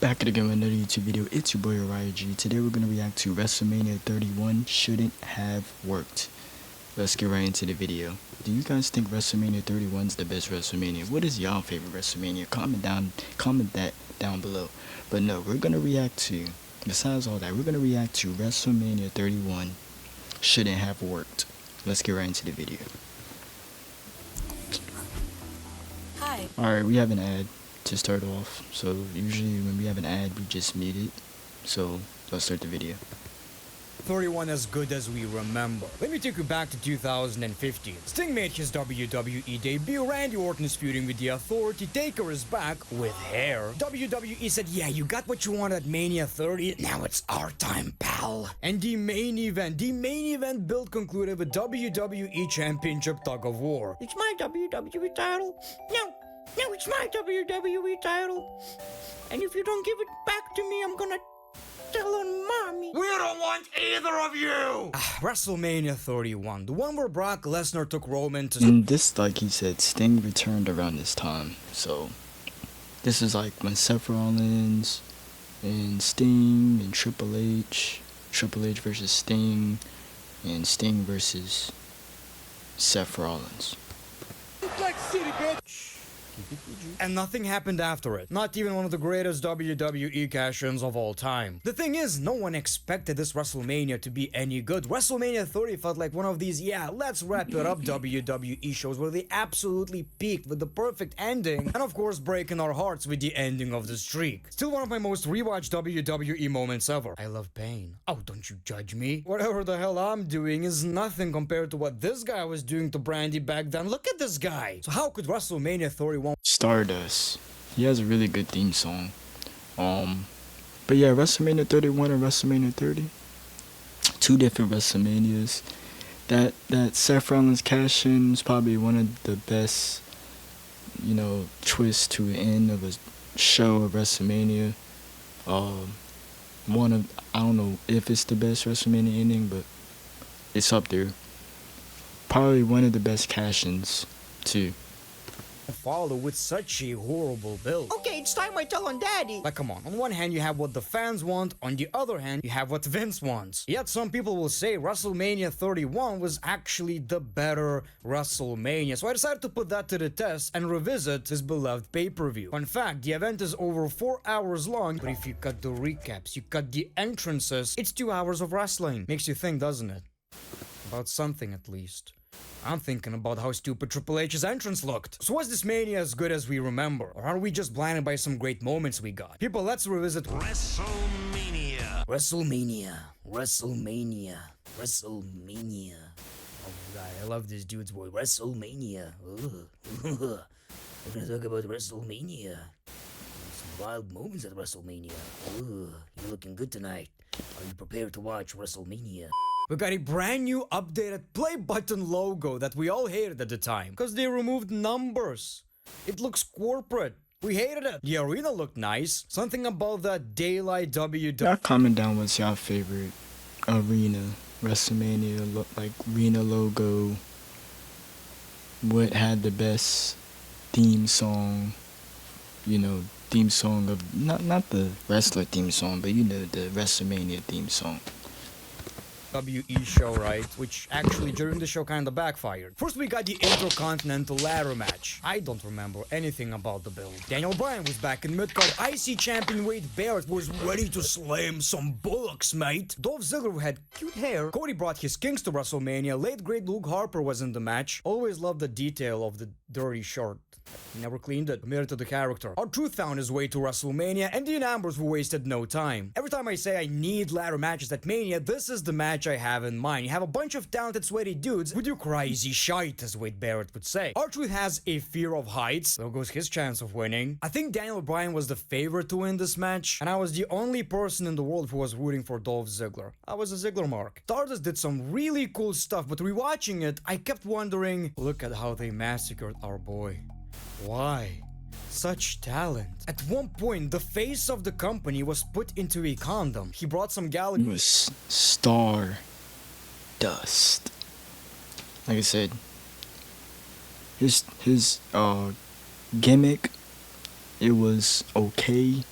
Back at again with another YouTube video. It's your boy Orion G. Today we're gonna react to WrestleMania 31 shouldn't have worked. Let's get right into the video. Do you guys think WrestleMania 31 is the best WrestleMania? What is y'all favorite WrestleMania? Comment that down below. But no, we're gonna react to, besides all that, we're gonna react to WrestleMania 31 shouldn't have worked. Let's get right into the video. Hi. Alright, we have an ad to start off, so usually when we have an ad we just mute it, so let's start the video. 31 as good as we remember. Let me take you back to 2015. Sting made his WWE debut, Randy Orton is feuding with The Authority, Taker is back with hair. WWE said, yeah, you got what you wanted at Mania 30, now it's our time, pal. And the main event build concluded with WWE Championship Tug of War. It's my WWE title. No, it's my WWE title. And if you don't give it back to me, I'm gonna tell on mommy. We don't want either of you! WrestleMania 31, the one where Brock Lesnar took Roman to... And this, like he said, Sting returned around this time, so this is like when Seth Rollins and Sting and Triple H versus Sting, and Sting versus Seth Rollins. And nothing happened after it. Not even one of the greatest WWE cash-ins of all time. The thing is, no one expected this WrestleMania to be any good. WrestleMania 30 felt like one of these, yeah, let's wrap it up WWE shows where they absolutely peaked with the perfect ending, and of course breaking our hearts with the ending of the streak. Still one of my most rewatched WWE moments ever. I love pain. Oh, don't you judge me. Whatever the hell I'm doing is nothing compared to what this guy was doing to Brandy back then. Look at this guy. So how could WrestleMania 31 Stardust. He has a really good theme song. But yeah, WrestleMania 31 and WrestleMania 30, two different WrestleManias. That Seth Rollins cash-in is probably one of the best, twists to an end of a show of WrestleMania. I don't know if it's the best WrestleMania ending, but it's up there. Probably one of the best cash-ins too. follow with such a horrible build. Okay, it's time I tell on daddy. Like, come on one hand you have what the fans want, on the other hand you have what Vince wants. Yet some people will say WrestleMania 31 was actually the better WrestleMania, so I decided to put that to the test and revisit his beloved pay-per-view. Fun fact, the event is over 4 hours long, but if you cut the recaps, you cut the entrances, it's 2 hours of wrestling. Makes you think, doesn't it? About something at least. I'm thinking about how stupid Triple H's entrance looked. So was this Mania as good as we remember? Or are we just blinded by some great moments we got? People, let's revisit WrestleMania. WrestleMania. Oh god, I love this dude's voice. WrestleMania. We're gonna talk about WrestleMania. Some wild moments at WrestleMania. You're looking good tonight. Are you prepared to watch WrestleMania? We got a brand new updated play button logo that we all hated at the time because they removed numbers. It looks corporate. We hated it. The arena looked nice. Something about that daylight WWE. Y'all comment down what's y'all favorite arena WrestleMania arena logo. What had the best theme song? Theme song of not the wrestler theme song, but the WrestleMania theme song. WE show, right? Which actually during the show kinda backfired. First we got the Intercontinental ladder match. I don't remember anything about the build. Daniel Bryan was back in mid-card. IC champion Wade Barrett was ready to slam some bullocks, mate. Dolph Ziggler had cute hair. Cody brought his kings to WrestleMania. Late great Luke Harper was in the match. Always loved the detail of the dirty shirt. He never cleaned it, committed to the character. R-Truth found his way to WrestleMania, and Dean Ambrose wasted no time. Every time I say I need ladder matches at Mania, this is the match I have in mind. You have a bunch of talented, sweaty dudes with your crazy shite, as Wade Barrett would say. R-Truth has a fear of heights. There goes his chance of winning. I think Daniel Bryan was the favorite to win this match, and I was the only person in the world who was rooting for Dolph Ziggler. I was a Ziggler mark. Stardust did some really cool stuff, but rewatching it, I kept wondering, look at how they massacred our boy. Why? Such talent. At one point, the face of the company was put into a condom. He brought some It was Stardust. Like I said, his gimmick, it was okay.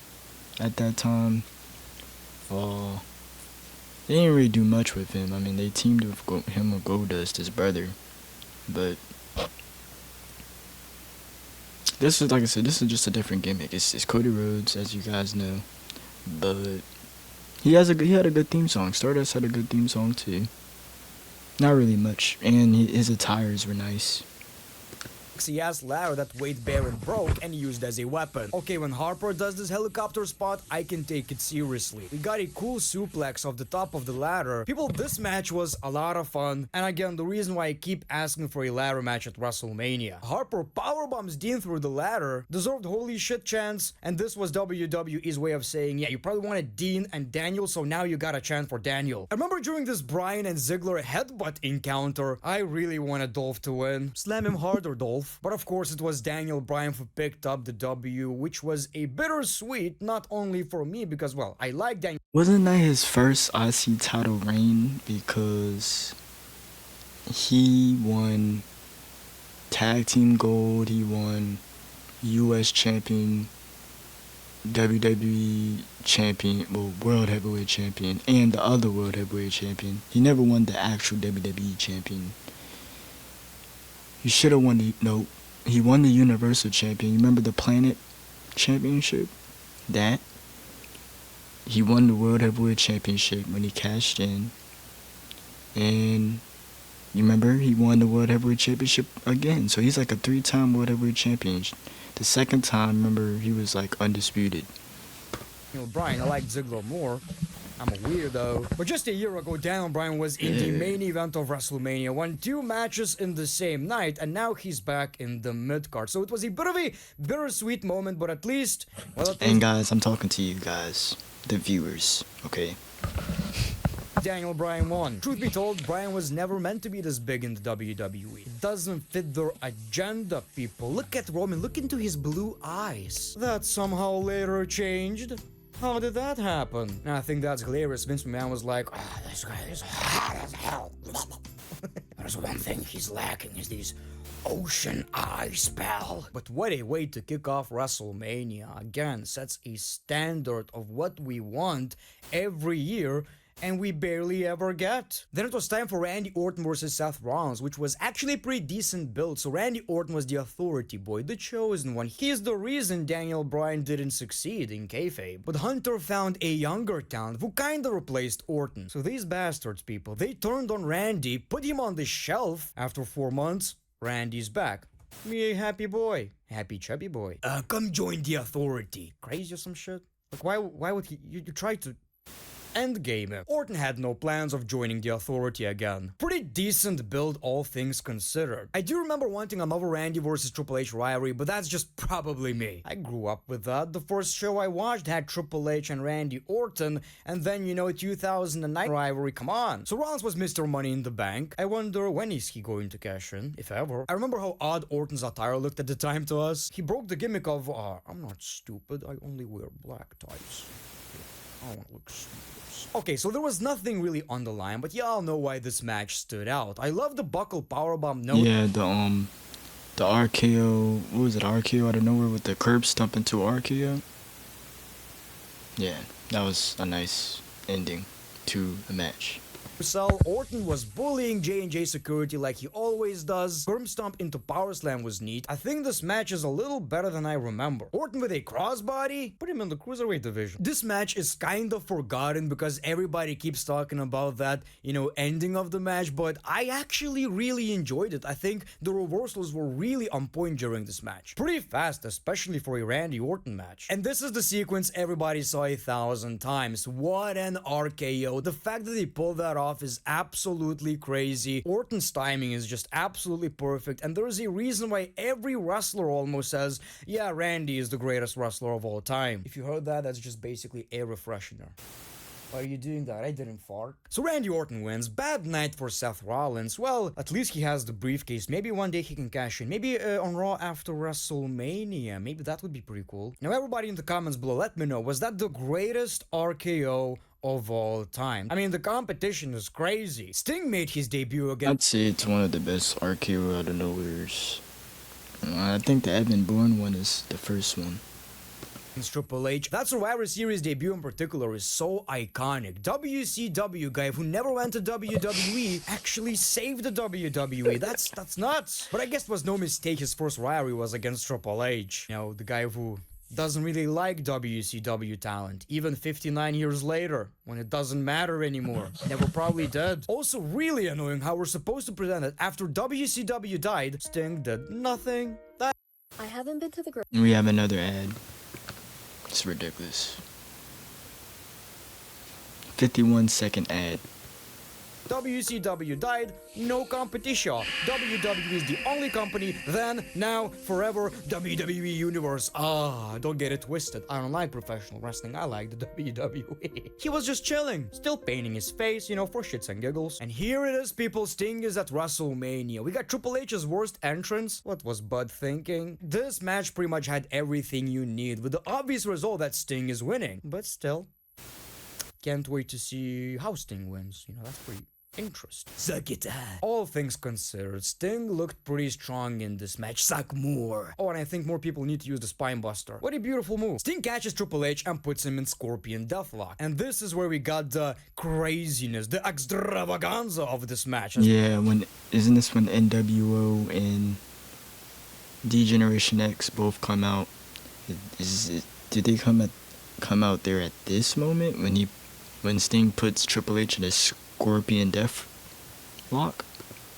at that time. Uh, they didn't really do much with him. I mean, they teamed with him with Goldust, his brother. But this is, like I said, this is just a different gimmick. It's Cody Rhodes, as you guys know. But he had a good theme song. Stardust had a good theme song too. Not really much, and his attires were nice. Sexy-ass ladder that Wade Barrett broke and used as a weapon. Okay, when Harper does this helicopter spot, I can take it seriously. We got a cool suplex off the top of the ladder. People, this match was a lot of fun, and again, the reason why I keep asking for a ladder match at WrestleMania. Harper powerbombs Dean through the ladder, deserved holy shit chance, and this was WWE's way of saying, yeah, you probably wanted Dean and Daniel, so now you got a chance for Daniel. I remember during this Bryan and Ziggler headbutt encounter, I really wanted Dolph to win. Slam him harder, Dolph. But of course it was Daniel Bryan who picked up the W, which was a bittersweet, not only for me because, well, I like Daniel. Wasn't that his first IC title reign? Because he won Tag Team Gold, he won US Champion, WWE Champion, well, World Heavyweight Champion, and the other World Heavyweight Champion. He never won the actual WWE Champion. He should have won he won the Universal Champion. You remember the Planet Championship? That. He won the World Heavyweight Championship when he cashed in. And you remember he won the World Heavyweight Championship again. So he's like a 3-time World Heavyweight Champion. The second time, remember, he was like undisputed. Bryan, I like Ziggler more. I'm a weirdo. But just a year ago, Daniel Bryan was in the main event of WrestleMania, won 2 matches in the same night, and now he's back in the mid-card. So it was a bit of a bittersweet moment, but at least... Well, and guys, I'm talking to you guys, the viewers, okay? Daniel Bryan won. Truth be told, Bryan was never meant to be this big in the WWE. It doesn't fit their agenda, people. Look at Roman, look into his blue eyes. That somehow later changed. How did that happen? I think that's hilarious. Vince McMahon was like, this guy is hot as hell. There's one thing he's lacking is these ocean eyes, pal. But what a way to kick off WrestleMania. Again, sets a standard of what we want every year, and we barely ever get. Then it was time for Randy Orton versus Seth Rollins, which was actually a pretty decent build. So Randy Orton was the authority boy, the chosen one. He's the reason Daniel Bryan didn't succeed in kayfabe. But Hunter found a younger talent who kinda replaced Orton. So these bastards, people, they turned on Randy, put him on the shelf. After 4 months, Randy's back. Me a happy boy. Happy chubby boy. Come join the authority. Crazy or some shit? Like, why would he... You tried to... Endgame. Orton had no plans of joining the authority again. Pretty decent build, all things considered. I do remember wanting another Randy versus Triple H rivalry, but that's just probably me. I grew up with that. The first show I watched had Triple H and Randy Orton, and then, 2009 rivalry, come on. So Rollins was Mr. Money in the Bank. I wonder when is he going to cash in, if ever. I remember how odd Orton's attire looked at the time to us. He broke the gimmick of, I'm not stupid, I only wear black ties. I don't want to look stupid. Okay, so there was nothing really on the line, but y'all know why this match stood out. I love the buckle powerbomb note. Yeah, the RKO, what was it, RKO out of nowhere with the curb stomp into RKO? Yeah, that was a nice ending to the match. Orton was bullying J&J Security like he always does. Curb stomp into power slam was neat. I think this match is a little better than I remember. Orton with a crossbody? Put him in the cruiserweight division. This match is kind of forgotten because everybody keeps talking about that, ending of the match, but I actually really enjoyed it. I think the reversals were really on point during this match. Pretty fast, especially for a Randy Orton match. And this is the sequence everybody saw 1,000 times. What an RKO. The fact that they pulled that off is absolutely crazy. Orton's timing is just absolutely perfect, and there is a reason why every wrestler almost says, yeah, Randy is the greatest wrestler of all time. If you heard that, that's just basically air refreshener. Why are you doing that? I didn't fart. So Randy Orton wins. Bad night for Seth Rollins. Well, at least he has the briefcase. Maybe one day he can cash in. Maybe on Raw after WrestleMania. Maybe that would be pretty cool. Now everybody in the comments below, let me know, was that the greatest RKO of all time? I mean, the competition is crazy. Sting made his debut again. I'd say it's one of the best RKO out of nowheres. I think the Evan Bourne one is the first one. Triple H. That Survivor Series debut in particular is so iconic. WCW guy who never went to WWE actually saved the WWE. That's nuts. But I guess it was no mistake his first rivalry was against Triple H. You know, the guy who doesn't really like WCW talent, even 59 years later, when it doesn't matter anymore. Never probably did. Also really annoying how we're supposed to present it after WCW died, Sting did nothing. I haven't been to the We have another ad. It's ridiculous. 51-second ad. WCW died, no competition. WWE is the only company, then, now, forever, WWE Universe. Don't get it twisted. I don't like professional wrestling, I like the WWE. He was just chilling, still painting his face, you know, for shits and giggles. And here it is, people, Sting is at WrestleMania. We got Triple H's worst entrance. What was Bud thinking? This match pretty much had everything you need, with the obvious result that Sting is winning. But still, can't wait to see how Sting wins. You know, that's pretty interesting. Suck it. All things considered, Sting looked pretty strong in this match. Suck more. Oh, and I think more people need to use the spine buster. What a beautiful move. Sting catches Triple H and puts him in Scorpion Deathlock. And this is where we got the craziness, the extravaganza of this match. Yeah, isn't this when NWO and D-Generation X both come out? Did they come out there at this moment when Sting puts Triple H in a Scorpion Death Lock?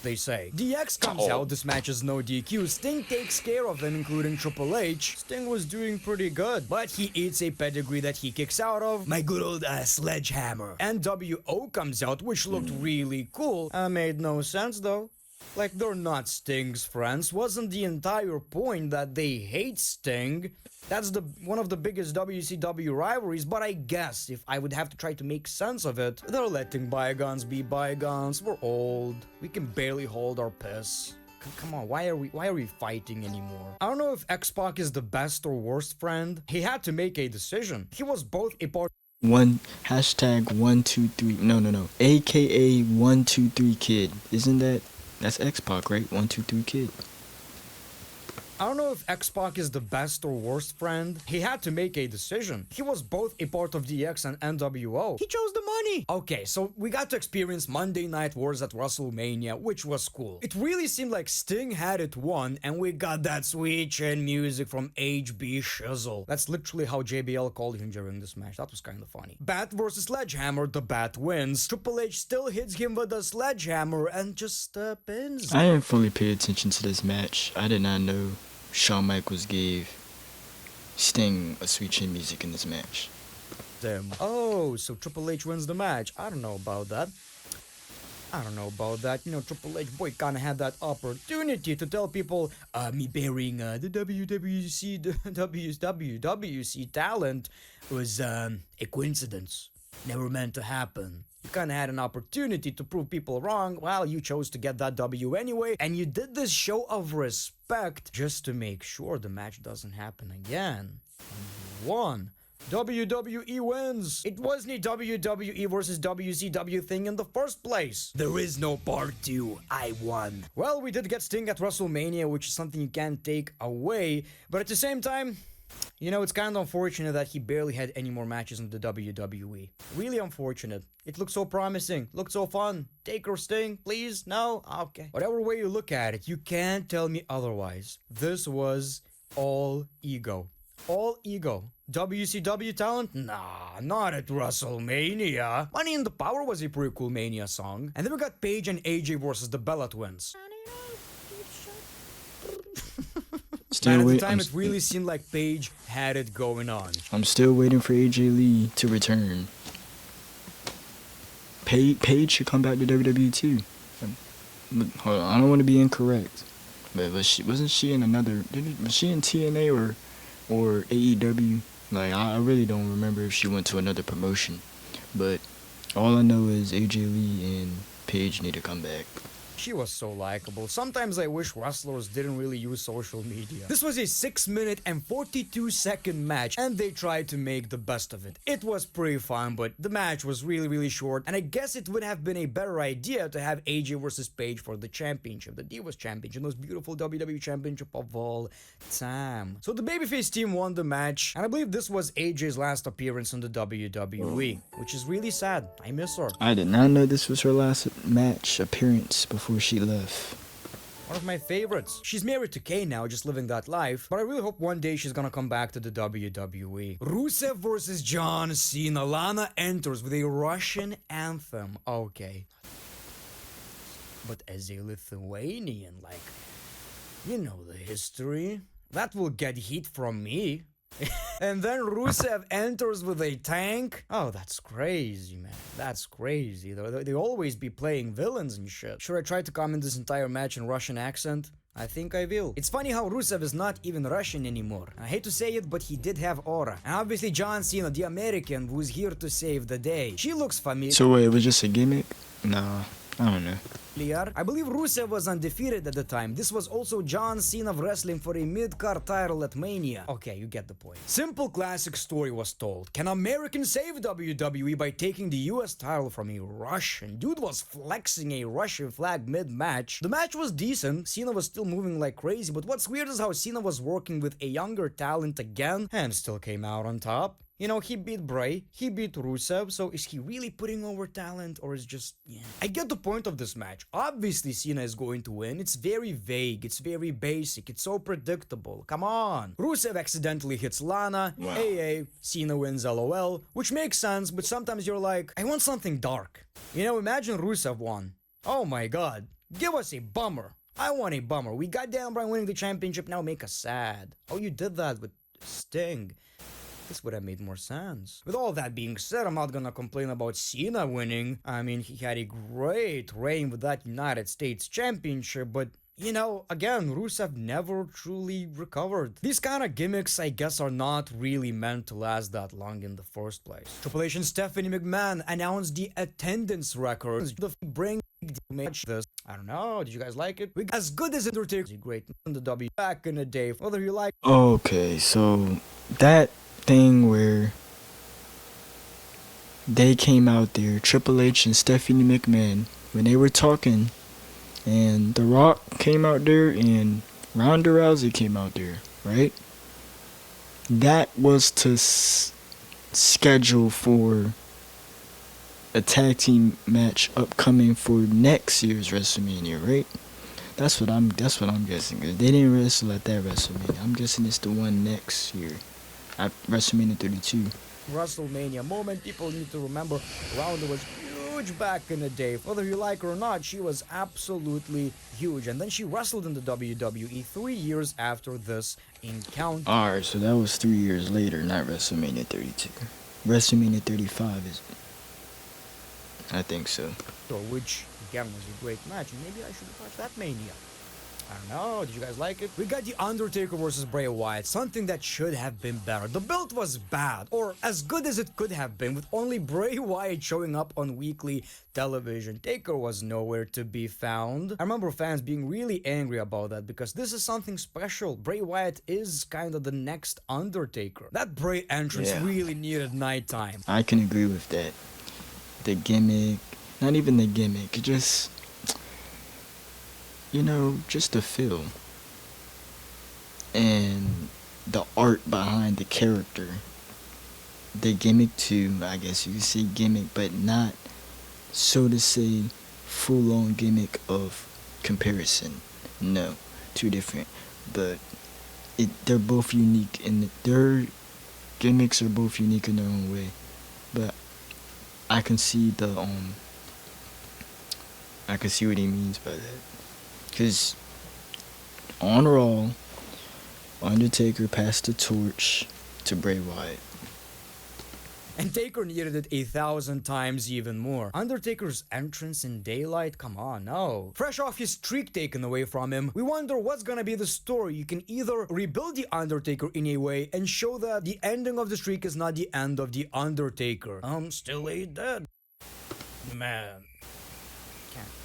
They say. DX comes out, this match is no DQ. Sting takes care of them, including Triple H. Sting was doing pretty good, but he eats a pedigree that he kicks out of. My good old sledgehammer. NWO comes out, which looked really cool. Made no sense though. Like, they're not Sting's friends. Wasn't the entire point that they hate Sting? That's one of the biggest WCW rivalries, but I guess if I would have to try to make sense of it, they're letting bygones be bygones. We're old. We can barely hold our piss. Come on, why are we fighting anymore? I don't know if X-Pac is the best or worst friend. He had to make a decision. He was both a part #123. No. AKA 123 Kid. That's X-Pac, right? 123 Kid. I don't know if X-Pac is the best or worst friend. He had to make a decision. He was both a part of DX and NWO. He chose the money. Okay, so we got to experience Monday Night Wars at WrestleMania, which was cool. It really seemed like Sting had it won, and we got that sweet chin music from HB Shizzle. That's literally how JBL called him during this match. That was kind of funny. Bat versus Sledgehammer, the Bat wins. Triple H still hits him with a sledgehammer and just pins. I didn't fully pay attention to this match. I did not know Shawn Michaels gave Sting a sweet chin music in this match. Damn. Oh, so Triple H wins the match. I don't know about that. You know, Triple H boy kinda had that opportunity to tell people, me burying the WWC talent was a coincidence. Never meant to happen. You kinda had an opportunity to prove people wrong. Well, you chose to get that W anyway, and you did this show of respect just to make sure the match doesn't happen again. And won. WWE wins. It wasn't a WWE versus WCW thing in the first place. There is no part 2. I won. Well, we did get Sting at WrestleMania, which is something you can't take away, but at the same time, you know, it's kind of unfortunate that he barely had any more matches in the WWE. Really unfortunate. It looked so promising, looked so fun. Take or Sting, please? No? Okay. Whatever way you look at it, you can't tell me otherwise. This was all ego. All ego. WCW talent? Nah, not at WrestleMania. Money in the Power was a pretty cool Mania song. And then we got Paige and AJ versus the Bella Twins. And at the time, it really seemed like Paige had it going on. I'm still waiting for AJ Lee to return. Paige should come back to WWE too. Hold on, I don't want to be incorrect, but wasn't she in another? Was she in TNA or AEW? Like, I really don't remember if she went to another promotion. But all I know is AJ Lee and Paige need to come back. She was so likable. Sometimes I wish wrestlers didn't really use social media. This was a 6-minute and 42-second match, and they tried to make the best of it. It was pretty fun, but the match was really short, and I guess it would have been a better idea to have AJ versus Paige for the championship, the Divas Championship, the most beautiful WWE Championship of all time. So the babyface team won the match, and I believe this was AJ's last appearance on the WWE, which is really sad. I miss her. I did not know this was her last match appearance before she left. One of my favorites. She's married to Kane now, just living that life. But I really hope one day she's gonna come back to the WWE. Rusev versus John Cena. Lana enters with a Russian anthem. Okay. But as a Lithuanian, like, you know the history. That will get heat from me. And then Rusev enters with a tank. Oh, that's crazy, man. That's crazy. They always be playing villains and shit. Should I try to comment this entire match in Russian accent? I think I will. It's funny how Rusev is not even Russian anymore. I hate to say it, but he did have aura. And obviously John Cena, the American, who's here to save the day. She looks familiar. So wait, it was just a gimmick? Nah, I don't know. I believe Rusev was undefeated at the time. This was also John Cena wrestling for a mid-card title at Mania. Okay, you get the point. Simple classic story was told. Can Americans save WWE by taking the US title from a Russian? Dude was flexing a Russian flag mid-match. The match was decent. Cena was still moving like crazy, but what's weird is how Cena was working with a younger talent again and still came out on top. You know, he beat Bray, he beat Rusev, so is he really putting over talent, or is just, yeah. I get the point of this match. Obviously, Cena is going to win. It's very vague, it's very basic, it's so predictable. Come on. Rusev accidentally hits Lana, Wow. AA, Cena wins LOL, which makes sense, but sometimes you're like, I want something dark. You know, imagine Rusev won. Oh my god, give us a bummer. I want a bummer. We got Dan Bryan winning the championship, now make us sad. Oh, you did that with Sting. This would have made more sense. With all that being said, I'm not gonna complain about Cena winning. I mean, he had a great reign with that United States Championship, but you know, again, Rusev never truly recovered. These kind of gimmicks, I guess, are not really meant to last that long in the first place. Triple H and Stephanie McMahon announced the attendance records. The bring match this. I don't know, did you guys like it? We got as good as Undertaker. Great in the W back in the day. Whether you like. Okay, so that thing where they came out there, Triple H and Stephanie McMahon, when they were talking, and The Rock came out there and Ronda Rousey came out there, right? That was to schedule for a tag team match upcoming for next year's WrestleMania, right? That's what I'm guessing. 'Cause they didn't wrestle at that WrestleMania. I'm guessing it's the one next year. At WrestleMania 32. WrestleMania moment. People need to remember Ronda was huge back in the day. Whether you like her or not, she was absolutely huge. And then she wrestled in the WWE 3 years after this encounter. Alright, so that was 3 years later, not WrestleMania 32. WrestleMania 35 is. I think so. Which, again, was a great match. And maybe I should watch that Mania. I don't know, did you guys like it? We got The Undertaker versus Bray Wyatt, something that should have been better. The build was bad, or as good as it could have been, with only Bray Wyatt showing up on weekly television. Taker was nowhere to be found. I remember fans being really angry about that, because this is something special. Bray Wyatt is kind of the next Undertaker. That Bray entrance really needed nighttime. I can agree with that. The gimmick, not even the gimmick, just... you know, just the feel and the art behind the character. The gimmick too, I guess you could say gimmick, but not, so to say, full-on gimmick of comparison. No, two different. But they're both unique, and their gimmicks are both unique in their own way. But I can see I can see what he means by that. Because on Raw, Undertaker passed the torch to Bray Wyatt. And Taker needed it 1,000 times even more. Undertaker's entrance in daylight? Come on, no. Fresh off his streak taken away from him, we wonder what's gonna be the story. You can either rebuild the Undertaker in a way and show that the ending of the streak is not the end of the Undertaker. Still ain't dead. Man.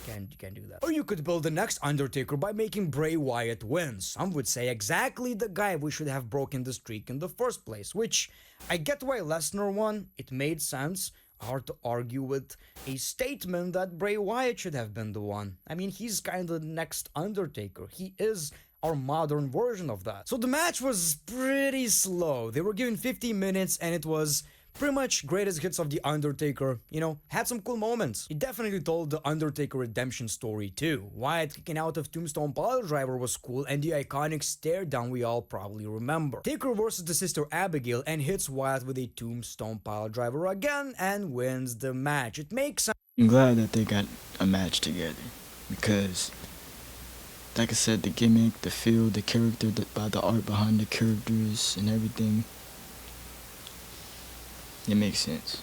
Can't do that. Or you could build the next Undertaker by making Bray Wyatt win. Some would say exactly the guy we should have broken the streak in the first place, which I get why Lesnar won. It made sense. Hard to argue with a statement that Bray Wyatt should have been the one. I mean, he's kind of the next Undertaker. He is our modern version of that. So the match was pretty slow. They were given 50 minutes and it was pretty much greatest hits of The Undertaker, you know, had some cool moments. It definitely told the Undertaker redemption story too. Wyatt kicking out of Tombstone Piledriver was cool, and the iconic stare down we all probably remember. Taker versus the sister Abigail and hits Wyatt with a Tombstone Piledriver again and wins the match. It makes sense. I'm glad that they got a match together because, like I said, the gimmick, the feel, the character, the art behind the characters and everything, it makes sense.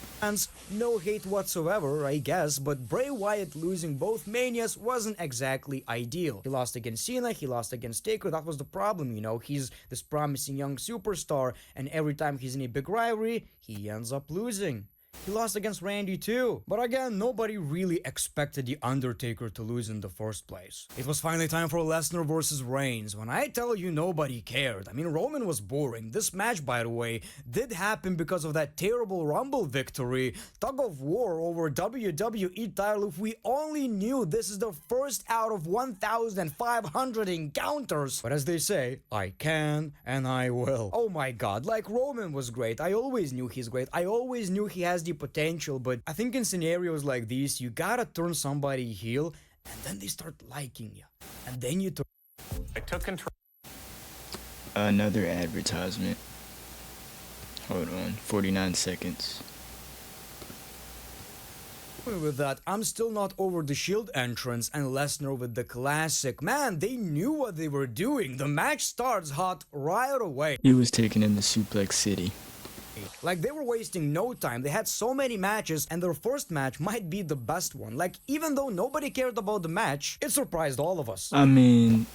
No hate whatsoever, I guess, but Bray Wyatt losing both Manias wasn't exactly ideal. He lost against Cena, he lost against Taker. That was the problem, you know. He's this promising young superstar, and every time he's in a big rivalry, he ends up losing. He lost against Randy too. But again, nobody really expected The Undertaker to lose in the first place. It was finally time for Lesnar versus Reigns. When I tell you nobody cared, I mean, Roman was boring. This match, by the way, did happen because of that terrible Rumble victory. Tug of war over WWE title. If we only knew this is the first out of 1,500 encounters. But as they say, I can and I will. Oh my god, like Roman was great. I always knew he's great. I always knew he has the potential, but I think in scenarios like these, you gotta turn somebody heel, and then they start liking you, and then you turn. I took control. Another advertisement. Hold on, 49 seconds. With that, I'm still not over the Shield entrance and Lesnar with the classic. Man, they knew what they were doing. The match starts hot right away. He was taken into Suplex City. Like, they were wasting no time. They had so many matches, and their first match might be the best one. Like, even though nobody cared about the match, it surprised all of us. I mean,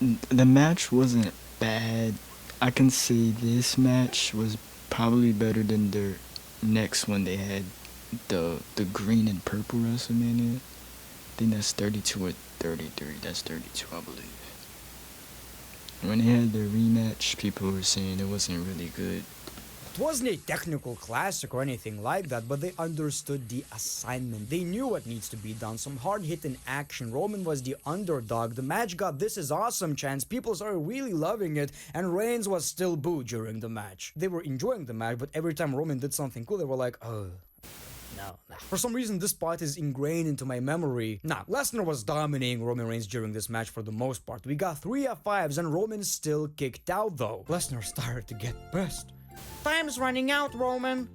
the match wasn't bad. I can say this match was probably better than their next one they had, the green and purple WrestleMania. I think that's 32 or 33. That's 32, I believe. When they had their rematch, people were saying it wasn't really good. It wasn't a technical classic or anything like that, but they understood the assignment. They knew what needs to be done. Some hard-hitting action. Roman was the underdog. The match got "this is awesome" chants. People started really loving it, and Reigns was still booed during the match. They were enjoying the match, but every time Roman did something cool, they were like, oh. No. For some reason, this part is ingrained into my memory. Nah, Lesnar was dominating Roman Reigns during this match for the most part. We got 3 F5s and Roman still kicked out though. Lesnar started to get pissed. Time's running out, Roman.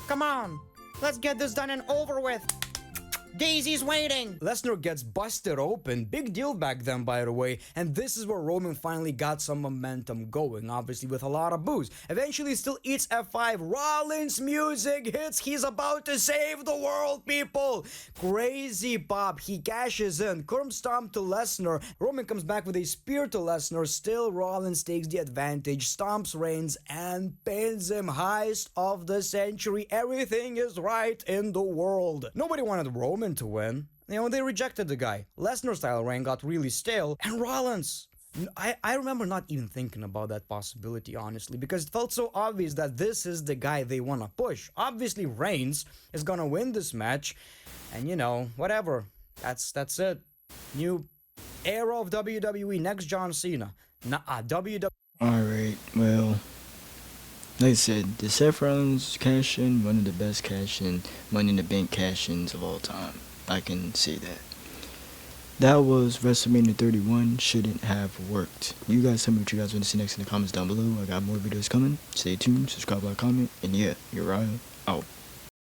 Come on, let's get this done and over with. Daisy's waiting. Lesnar gets busted open. Big deal back then, by the way. And this is where Roman finally got some momentum going, obviously with a lot of boos. Eventually still eats F5. Rollins music hits. He's about to save the world, people. Crazy pop. He cashes in. Curb stomp to Lesnar. Roman comes back with a spear to Lesnar. Still Rollins takes the advantage, stomps Reigns, and pins him. Heist of the century. Everything is right in the world. Nobody wanted Roman to win. You know, they rejected the guy. Lesnar style reign got really stale, and Rollins. I remember not even thinking about that possibility, honestly, because it felt so obvious that this is the guy they want to push. Obviously, Reigns is gonna win this match, and you know, whatever. That's it. New era of WWE. Next John Cena. WWE. Alright, well, like I said, the Seth Rollins cash-in, one of the best cash-in, Money in the Bank cash-ins of all time. I can say that. That was WrestleMania 31, shouldn't have worked. You guys tell me what you guys want to see next in the comments down below. I got more videos coming. Stay tuned, subscribe, like, comment, and yeah, Uriah out.